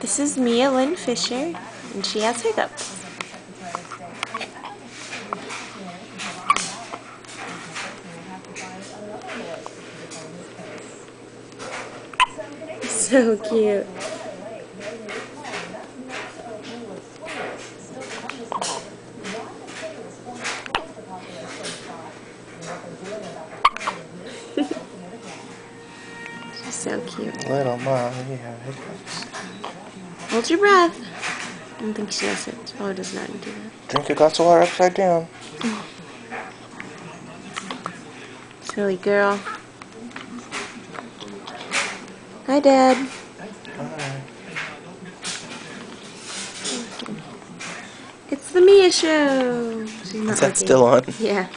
This is Mia Lynn Fisher, and she has hiccups. So cute. She's so cute. Little Molly, you have hiccups. Hold your breath. I don't think she does it. She probably does not do that. Drink your glass of water upside down. Silly girl. Hi, Dad. Hi. It's the Mia Show. She's not Is that looking. still on? Yeah.